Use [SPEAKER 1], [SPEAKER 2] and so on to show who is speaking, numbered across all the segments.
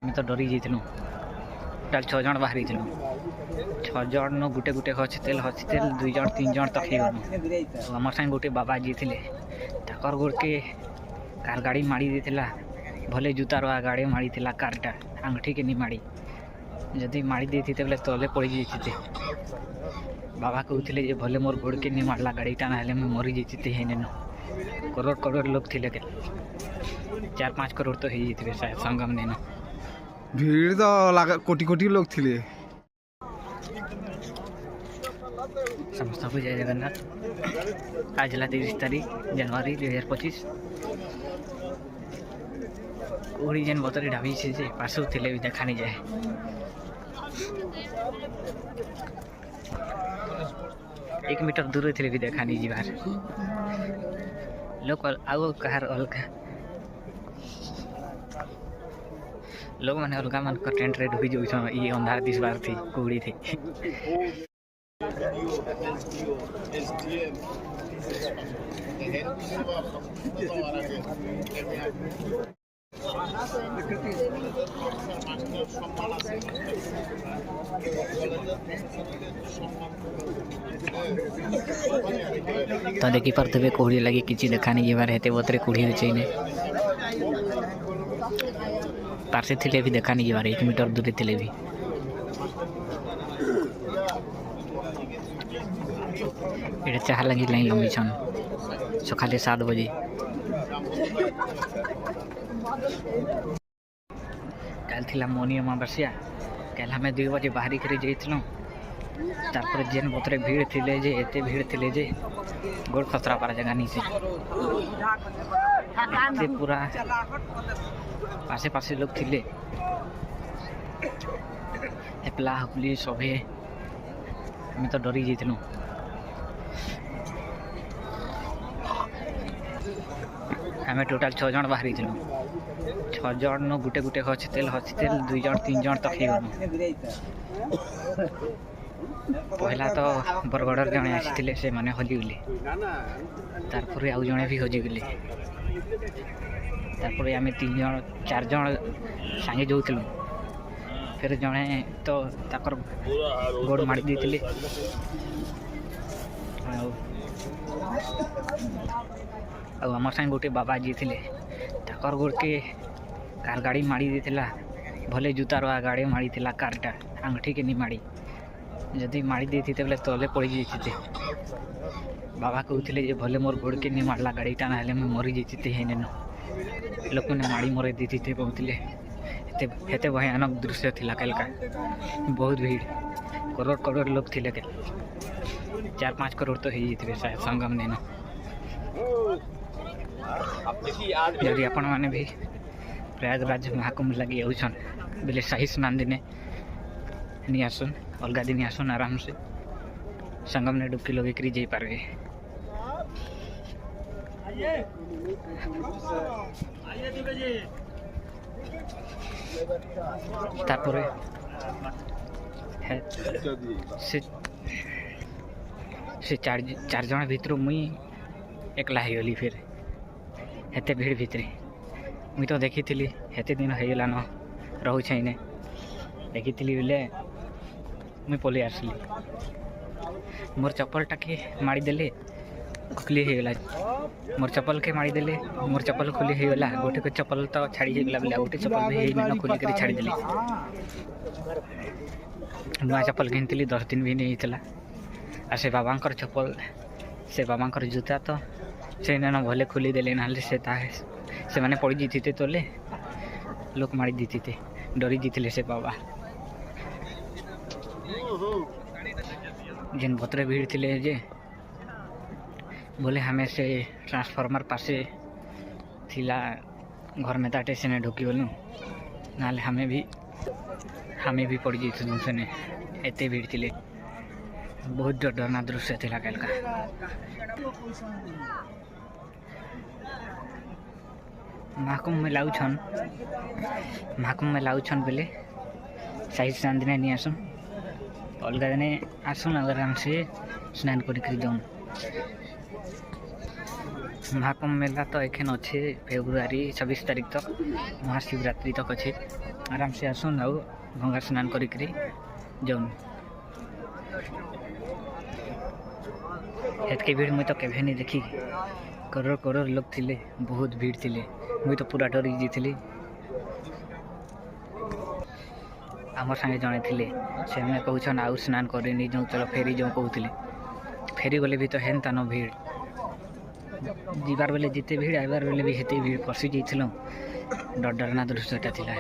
[SPEAKER 1] आम तो डरी जाइलु टोटाल 6 जन बाहरी 6 जन गुटे गुटे हस्पिटाल 2 जन 3 जन तक गलु आम साथ गोटे बाबा जी थे ताकर गोड़ के कार गाड़ी माड़ी देला भले जूतार गाड़ी माड़ी कारटा आंगठी के नहीं माड़ी जदि माड़ी देते बोले तले पड़ जाते बाबा कहते भले मोर गोड़ के नहीं मारला गाड़ीटा ना मरी जाते हेन करोड़ करोड़ लोग थे 4-5 करोड़ तो हो जाते शायद संगम ने
[SPEAKER 2] भीड़ तो कोटी कोटी लोग थे।
[SPEAKER 1] समस्त को जय जगन्नाथ। आज 30 तारीख जनवरी 2025 ओडी जेन बतरी ढाबी से पार्श्व थे भी देखा नहीं जाए 1 मीटर दूर थे भी देखा नहीं जीवार लोग आगो कहार अलग लोग मैंने अलग मन का टेंट रेड हुई जो ये अंधार दिस बार थी कुड़ी थी। तो देखी पारे कोड़ी लगे कि देखा नहीं जीवार हेते बतरे कोड़ी चाहिए पार्से थे भी देखा नहीं जीवार 1 मीटर दूरी थे भी ये चाह लगी लाइन लंबी छन सकाले 7 बजे कल थी मोनी अमावस्या कल हमें 2 बजे बाहरी कर जापर जेन बतरे भीड़ थे जे एते भीड़ थे जे गोड़ खतरा पारा जगह नीचे पूरा पासे पासे लोग थे हेपला हपली सभे हमें तो डरी जाइलु आम टोटाल 6 जन बाहरी 6 जन गुटे गुटे हस्पिटाल 2 जन 3 जन तक गलु पहला तो बरगड़र जड़े आसी से मैंने हजिगले तार आउ जड़े भी हजिगले तार आम 3 जन 4 जन सांगे जाऊलु फिर जड़े तो ताकर गोड़ माड़ी देते आम साथ गोटे बाबा जी थे ताकर गोड़ के कार गाड़ी माड़ी देला भले जूतार गाड़ी माड़ी कारटा आंगठी के नहीं माड़ी जदि माड़ी देते बोले तले पड़ जाते बाबा कहते भले मोर गोड़ के नहीं मारला गाड़ीटा ना मरी जाते हेन लोक मैंने माड़ी मरे देते कहते हेते भयानक दृश्य थिला कल का बहुत भीड़ करोड़ करोड़ लोग थे 4-5 करोड़ तो हो जाते शायद संगम ने यदि आपण मैंने भी प्रयागराज महाकुंभ लगे आउन बोले सही स्नान दिने नहीं आसन अलग दिन आसन आराम से संगम ने डुबकी लगे कर जा पारे तारपरे से 4 जन भितर मुई एकला हो गली फिर हेते भीड़ भितर मुई तो देखी थी हेते दिन होगलान रोचे इने देखी बोले मुई पलि आसली मोर चप्पलटा के माड़ी देले खुली होगला मोर चप्पल के माड़ी देले मोर चप्पल खुली होगला गोटे को चप्पल तो छाड़ी होगला बोले गोटे चप्पल भी न खुली कर छाड़ी देली नुआ चप्पल घिनी 10 दिन भी नहीं होता आ से बाबांकर चप्पल से बाबांकर जूता तो से न भले खुली देले ना से मैंने पड़ जीते तले लोक माड़ी दीते डरी जीते से बाबा जेन बतरे भीड़ थे जे बोले हमें से ट्रांसफार्मर पासे थिला घर में ताटे से ढुकी गलु ना हमें भी पड़ जाइए से एते भीड़ थे बहुत डरना दृश्य थिला कल का महाकुंभ में लाउछन बोले सही स्नान दिन नहीं आसन अलग दिने आसन आराम से स्नान कर जाऊन महाकुंभ मेला तो एखन अच्छे फेब्रुआरी 26 तारीख तक महाशिवरात्रि तक अच्छे आराम से आसन आउ गंगा स्नान करी जाऊन एतके भीड़ मुझे तो केवे नहीं देखी करोड़ करोड़ लोग थिले बहुत भीड़ थिले मुझे तो पूरा डरी जाइली आम सागे जड़े थे से कहन आउ स्नान करनी जो चलो फेरी जो कहते फेरी गले भी तो हेन्ता न भीड़ जीवार बेले जिते भीड़ आइबार बेले भी हेते भीड़ पशि जाइल डर डरना दृश्यटा थिला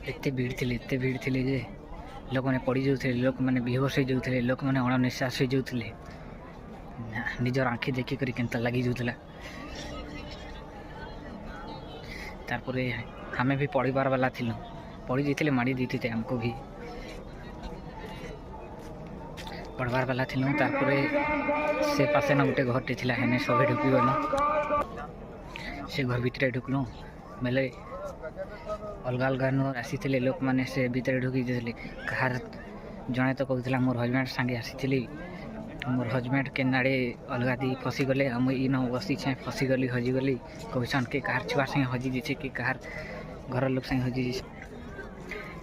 [SPEAKER 1] एते भीड़ थिले जे लोक मैंने पड़ जाते लोक मैंने बेहोश हो जाते लोक मैंने अणनिश्वास हो जाते निजर आँखि देखिक केन्ता लगी जाऊला तारपर आमे भी पढ़वार वाला थिलु पढ़ी जाते माड़ी देते आमको भी पढ़वार वाला थिलु तारपर से पासे न गोटे घरटे थिला हेने सभी ढुकी गलु से घर भितर ढुकलु बेले अलग अलग आसी लोक मैंने से भितर ढुकी जाते कहार जड़े तो कहला मोर हजबैंड सांगे आसी मोर हजबैंड के नाड़े अलग दी फसीगले मुझे इन बसी छे फसीगली हजिगली कहन के कहार छुआ संगे हजि जाइए कि कहार घर लोक संगे हजि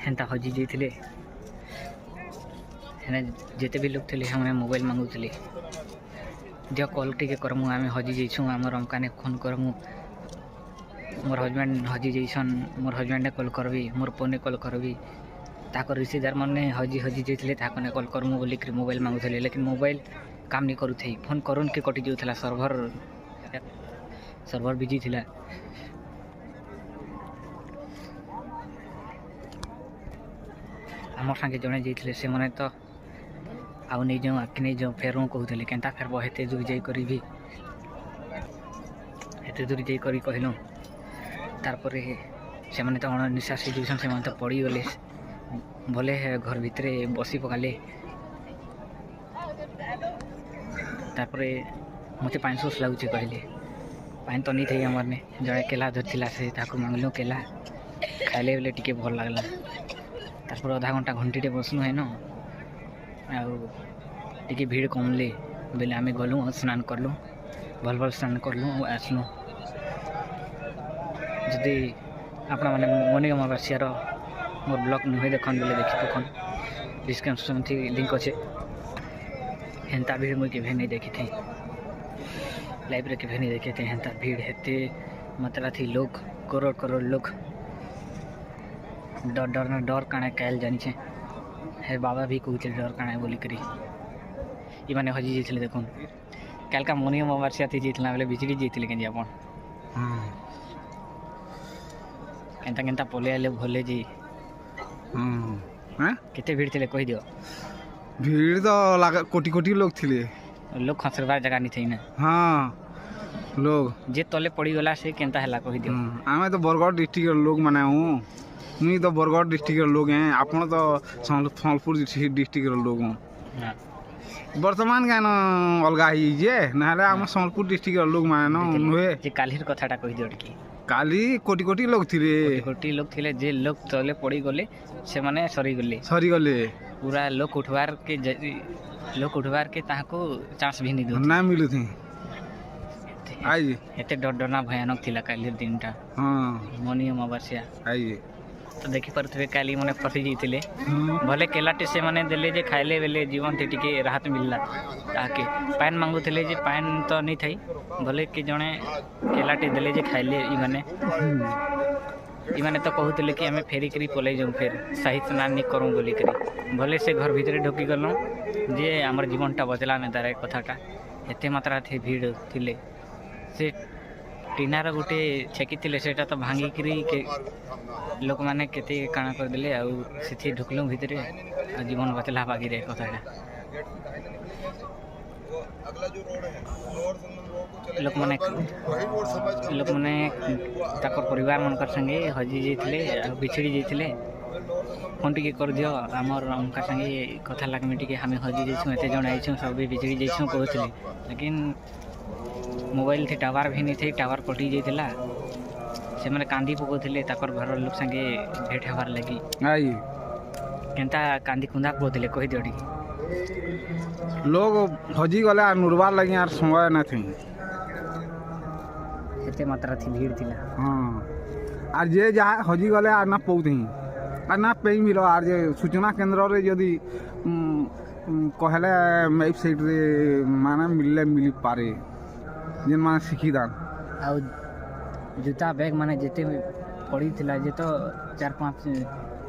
[SPEAKER 1] हेन्ता हजि जाइए हेने जिते भी लोग थे हमें मोबाइल मांगुले दियो कल टी करमु आम हजि जाइछुँ आमर अमकाने फोन करमु मोर हजबैंड हजि जाइछन मोर हजबैंड कल करबी मोर फोन कल करबी ताको रिश्तेदार मैंने हजि जाते ताकने कल करमु बोलिक मोबाइल मांगुले लेकिन मोबाइल काम नहीं करूथे फोन करुन के कटि जाऊला सर्भर बिजी थिला आम सागे जड़े जाते से मैंने तो आउ नहीं जाऊँ आके नहीं जाऊँ फेर कहते केन्ता फेर हेते दूर जाकर भी हेते दूर जाकर कहलु तारपर से मैंने तो अणनिश्वास हो जाऊन से तो पड़गले भले घर भितर बसी पकाले तापर मत पानी सोच लगुच कहले पानी तो नहीं थी आमर ने जड़े केला धरला से मांगलु केला खाइले बेले टी भल लगला तारपर आधा घंटा घंटीटे बसलु है न टी भीड़ कमले बेले आम गलु स्नान करलु भल भल स्नान करलु आसलु जदि आपण मैंने मनी अमावास्यार मोर ब्लॉग नुहे देखन बोले देखी पखन डिस्क्रिप्शन थी लिंक अच्छे हेन्ता भीड़ मुझे केवे नहीं देखी थी लाइव रे केवे नहीं देखे थे हेन्ता भीड़ हेते मात्रा थी लोग करोड़ करोड़ लोग डर डर न डर काणे कैल जानी छे हे बाबा भी कहते डर काणे बोली करी ये मैंने हजि जाइए देखुन काल का मनी अमावास्या थी जाइला बेले बिजली जाइए केंजी आपन केन्ता केन्ता पले आले भले जी केते भीड़ थे कह दियो
[SPEAKER 2] भीड़ तो लगा कोटी कोटी लोग थे
[SPEAKER 1] लोग खसरबार जगह नहीं थे ना
[SPEAKER 2] हाँ लोग
[SPEAKER 1] जे तले पड़ी गला से केन्ता हला कह दियो
[SPEAKER 2] आमे तो बरगढ़ डिस्ट्रिक्ट लोग माने हूँ मुई तो बरगढ़ डिस्ट्रिक्ट लोग हैं आपण तो सम्बलपुर डिस्ट्रिक्ट लोग हूँ वर्तमान क्या अलग हो ना आम सम्बलपुर डिस्ट्रिक्ट लोग माने नुहे
[SPEAKER 1] जे कालीर कथाटा कह दियो टिके
[SPEAKER 2] काली कोटी कोटी लोग थे
[SPEAKER 1] कोटी लोग थे जे लोग तले पड़ी गले से माने सरी गले पूरा लोग उठवार के ताको चांस भी नहीं दो
[SPEAKER 2] ना मिलु थी आई
[SPEAKER 1] एते डर डरना भयानक थिला कालीर दिनटा
[SPEAKER 2] हां
[SPEAKER 1] मनी अमावास्या
[SPEAKER 2] आई
[SPEAKER 1] तो देखी पारे काली मैंने फसी जाते भले केलाटे से मैंने देले जे खाइले बेले जीवन थे टी राहत मिलला ताके पान मांगुले जे पान तो नहीं थी भले कि जड़े केलाटे देले जे खाइले इमाने तो कहते कि आम फेरी करी पलै जाऊँ फिर सही स्नान नहीं करूँ बोली करी भले से घर भितर ढुकी गलु जे आमर जीवनटा बचला नहीं तार कथाटा एते मात्रा थे भीड़ थिले से टीनार गोटे छेकी सेटा तो भांगिकी के लोक मैंने केते काଣା करदेले आउ से ढुकलु भितर आ जीवन बचला बागी रे कथाटा लोक मैंने परिवार मन संगे हजि जाते बिछड़ी जाते फोन टी कर दियो आमर उनका संगे कथा लगमी टी हमें हजि जाइछुँ एते जण आइछुँ सब बिछड़ी जाइछुँ कहते लेकिन मोबाइल थी टावर भी नहीं थी टावर कटि जाइला से मैंने कांदी पकाउले ताकर घर लोक संगे भेट हबार लगी
[SPEAKER 2] आई
[SPEAKER 1] केन्ता कांदी कुंदा पकाउले कह दियो टी
[SPEAKER 2] लोग हजी गले आर नुरबार लगे यार समय न थी
[SPEAKER 1] एते मात्रा थी भीड़ थिला
[SPEAKER 2] हाँ आर जे जहाँ हजी गले आर ना पौधे आर ना पेई मिलो आर जे सूचना केंद्र रे यदि कहले वेबसाइट रे माने मिलले मिली पारे जेन माने शिखिदान
[SPEAKER 1] ଆଉ ଜୁତା ବ୍ୟାଗ୍ ମାନେ ଯେତେ ପଡ଼ିଥିଲା ଯେ ତ 4-5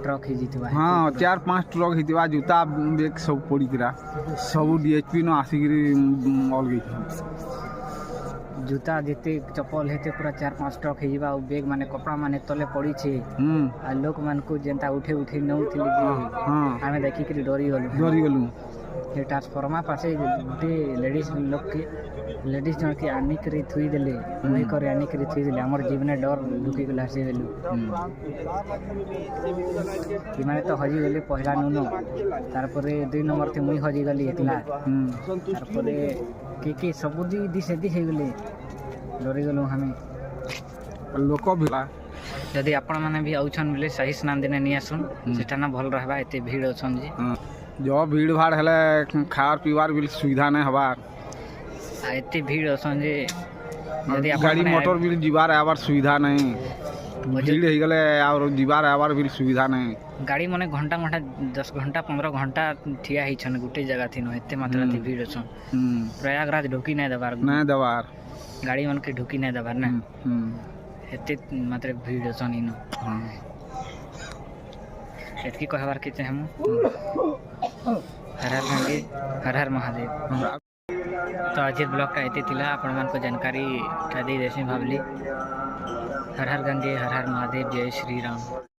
[SPEAKER 1] ଟ୍ରକ୍ ହେଇଯାଇଥିବା
[SPEAKER 2] हाँ 4-5 ट्रक हितवा जूता बेग सब पड़ी सब डीएचपी न आसिकी मल गई
[SPEAKER 1] ଜୁତା ଯେତେ ଚପଲ ହେତେ ପୁରା 4-5 ଟ୍ରକ୍ ହେଇଯିବା ଆଉ ବ୍ୟାଗ୍ ମାନେ କପଡ଼ା ମାନେ ତଲେ ପଡ଼ିଛେ ଆଉ ଲୋକମାନଙ୍କୁ ଯେନ୍ତା ଉଠେଇ ନେଉଥିଲେ ଯେ
[SPEAKER 2] हाँ
[SPEAKER 1] ଆମେ ଦେଖିକିରି ଡରିଗଲୁ
[SPEAKER 2] डरी गलु
[SPEAKER 1] ସେ ଟ୍ରାନ୍ସଫର୍ମା ପାଶେ ଗୋଟେ ଲେଡ଼ିଜ୍ ଜଣକେ ଆନିକିରି ଥୁଇଦେଲେ ମୁଇଁ କରି ଆନିକିରି ଥୁଇଦେଲେ ଆମର ଜୀବନେ ଡର ଢୁକିଗଲା ସେ ବେଲୁ ସେମାନେ ତ ହଜିଗଲେ ପହିଲା ନୁନ ତାରପରେ 2 ନମ୍ବରଥି ମୁଇଁ ହଜିଗଲି ଏକଲା ତାରପରେ କିଏ ସବୁ ଦି ସେଦି ହେଇଗଲେ ଡରିଗଲୁ ଆମେ
[SPEAKER 2] लोक भिला
[SPEAKER 1] ଯଦି ଆପଣମାନେ ବି ଆଉଛନ୍ ବୋଲେ ସାହି ସ୍ନାନ ଦିନେ ନେଇ ଆସୁନ୍ ସେଟା ନା ଭଲ ରହିବା ଏତେ ଭିଡ଼ ଅଛନ୍ ଯେ
[SPEAKER 2] जो भीड़ भाड़ हेले खार पीवार भी सुविधा नहीं हवा
[SPEAKER 1] आ एते भीड़ अछन जे यदि
[SPEAKER 2] गाड़ी मोटर भी जीवार आवार सुविधा नहीं भीड़ हो गले और जीवार आवार भी सुविधा नहीं
[SPEAKER 1] गाड़ी माने घंटा 10 घंटा 15 घंटा ठिया ही छन गुटे जगह थी न एते मात्रा थी भीड़ अछन प्रयागराज ढुकी नहीं दबार गाड़ी मन के ढुकी नहीं दबार ना एते मात्रा भीड़ अछन इनो एतकी कहबार के हम हर हर गंगे हर हर महादेव तो आज ब्लॉग का एते थिला आपण मन को जानकारी दे देसी भावली हर हर गंगे हर हर महादेव जय श्री राम।